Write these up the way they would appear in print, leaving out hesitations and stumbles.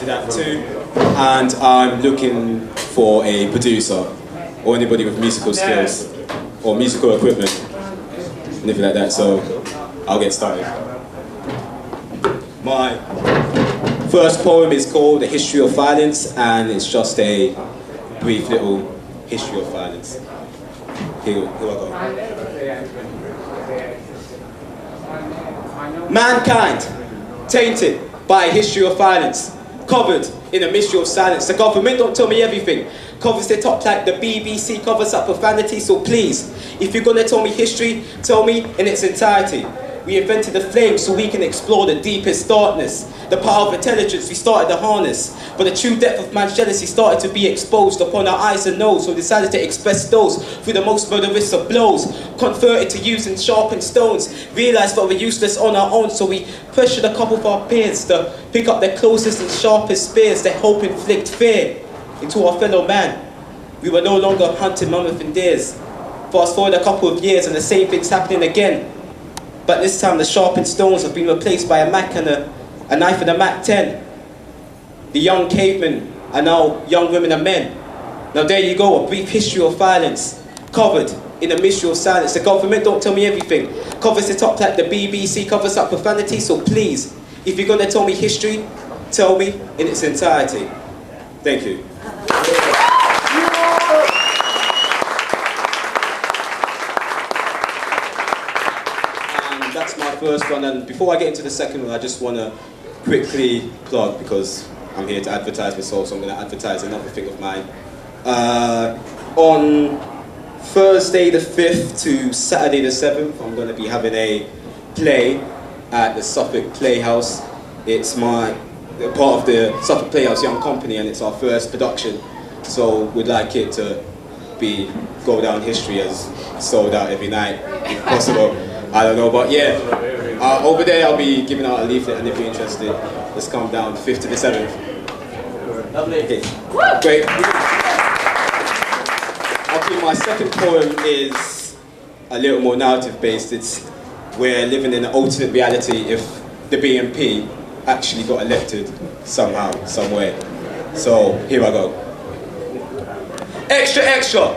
to that too. And I'm looking for a producer or anybody with musical skills or musical equipment, anything like that. So I'll get started. My first poem is called The History of Violence, and it's just a brief little history of violence. Here I go. Mankind, tainted by a history of violence, covered in a mystery of silence. The government don't tell me everything, covers their top like the BBC covers up profanity. So please, if you're gonna tell me history, tell me in its entirety. We invented the flame so we can explore the deepest darkness. The power of intelligence we started to harness, but the true depth of man's jealousy started to be exposed upon our eyes and nose. So we decided to express those through the most murderous of blows, converted to using sharpened stones. Realized that we're useless on our own, so we pressured a couple of our peers to pick up their closest and sharpest spears. Their hope inflict fear into our fellow man. We were no longer hunting mammoth and deers. Fast forward a couple of years and the same thing's happening again. But this time the sharpened stones have been replaced by a Mac and a knife and a Mac 10. The young cavemen are now young women and men. Now there you go, a brief history of violence, covered in a mystery of silence. The government don't tell me everything, covers it up like the BBC covers up profanity. So please, if you're gonna tell me history, tell me in its entirety. Thank you. That's my first one, and before I get into the second one, I just want to quickly plug, because I'm here to advertise myself, so I'm going to advertise another thing of mine. On Thursday the 5th to Saturday the 7th, I'm going to be having a play at the Suffolk Playhouse. It's part of the Suffolk Playhouse Young Company, and it's our first production, so we'd like it to go down history as sold out every night, if possible. I don't know, but yeah, over there I'll be giving out a leaflet, and if you're interested, just come down 5th to the 7th. Lovely. Okay. Great. Okay, my second poem is a little more narrative based. It's we're living in an alternate reality if the BNP actually got elected somehow, somewhere. So here I go. Extra, extra,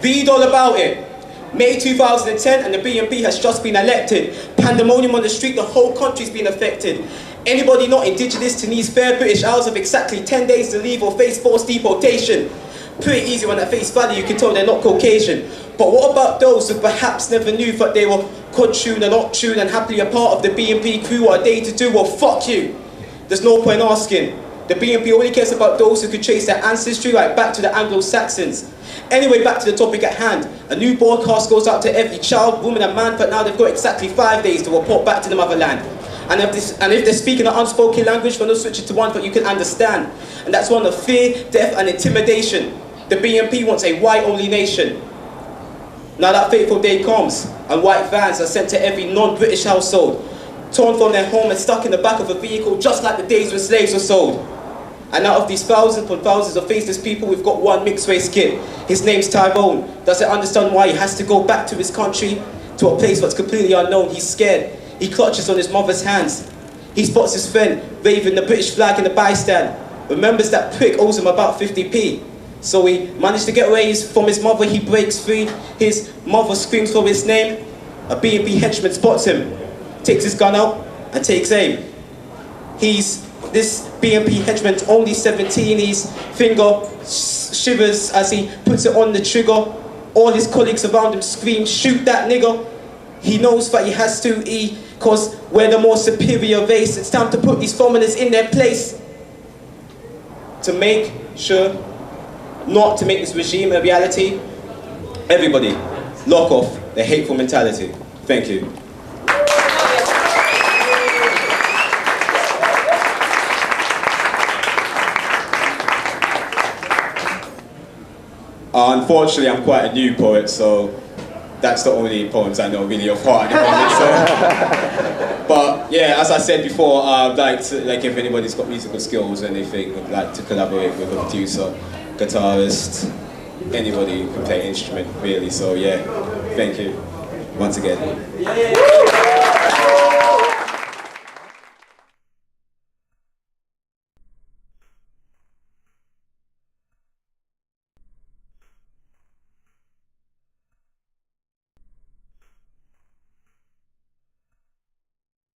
read all about it. May 2010 and the BNP has just been elected. Pandemonium on the street, the whole country's been affected. Anybody not indigenous to these fair British Isles have exactly 10 days to leave or face forced deportation. Pretty easy when at face value you can tell they're not Caucasian. But what about those who perhaps never knew that they were quad-tuned and not-tuned and happily a part of the BNP crew? What are they to do? Well, fuck you. There's no point asking. The BNP only cares about those who could trace their ancestry right back to the Anglo-Saxons. Anyway, back to the topic at hand. A new broadcast goes out to every child, woman and man, but now they've got exactly 5 days to report back to the motherland. And if they're speaking an unspoken language, then they'll switch it to one that you can understand. And that's one of fear, death and intimidation. The BNP wants a white-only nation. Now that fateful day comes, and white vans are sent to every non-British household, torn from their home and stuck in the back of a vehicle just like the days when slaves were sold. And out of these thousands upon thousands of faceless people, we've got one mixed-race kid. His name's Tyrone. Doesn't understand why he has to go back to his country, to a place that's completely unknown. He's scared. He clutches on his mother's hands. He spots his friend waving the British flag in the bystand. Remembers that prick owes him about 50p. So he managed to get away from his mother. He breaks free. His mother screams for his name. A BNP henchman spots him, takes his gun out and takes aim. This BNP henchman's only 17, his finger shivers as he puts it on the trigger. All his colleagues around him scream, shoot that nigger. He knows that he has to, cause we're the more superior race. It's time to put these foreigners in their place. To make sure not to make this regime a reality, everybody lock off the hateful mentality. Thank you. Unfortunately, I'm quite a new poet, so that's the only poems I know really of heart at the moment. So. But yeah, as I said before, I'd like to, if anybody's got musical skills or anything, I'd like to collaborate with a producer, guitarist, anybody who can play an instrument, really. So yeah, thank you once again.